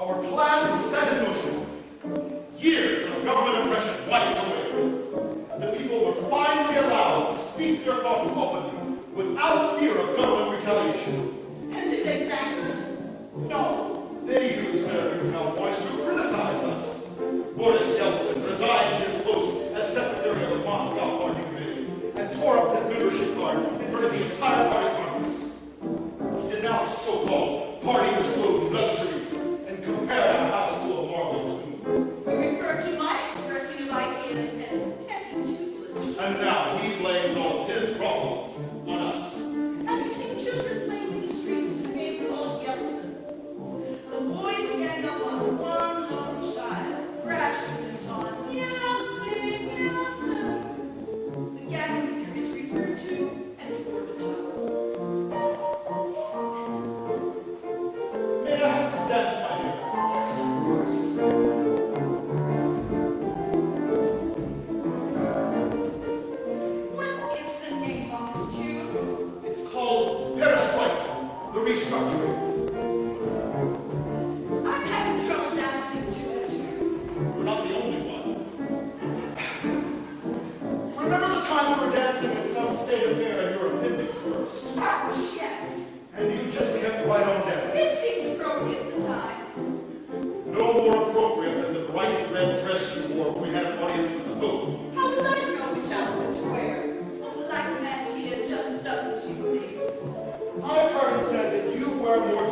Our plan was set in motion. Years of government oppression wiped away. The people were finally allowed to speak their thoughts openly, without fear of government retaliation. And did they thank us? No, they used their newfound voice to criticize us. Boris Yeltsin resigned his post as secretary of the Moscow Party Committee and tore up his membership card in front of the entire party Congress. He denounced so-called party-bestowed luxuries and compared our house to a marble tomb. We refer to my expressing of ideas as petty tutelage. And now he blames all of his problems on us. Have you seen children playing in the streets in favor of Yeltsin? The boys gang up on one lone child, thrashing and taunting, Yeltsin, Yeltsin. The gang leader is referred to as Gorbachev. May I have the stats, my dear? Yes, of course. What is the name of this tune? It's called Perestroika, the restructuring. I'm having trouble dancing to it. We're not the only one. Remember the time we were dancing at some state affair and your appendix burst? Ouch, yes. And you just kept right on dancing. It seemed appropriate at the time. No more appropriate than the bright red dress you wore when we had an audience with the Pope. How was I to know which outfit to wear? A black mantilla just doesn't suit me. I've heard it said that you wear more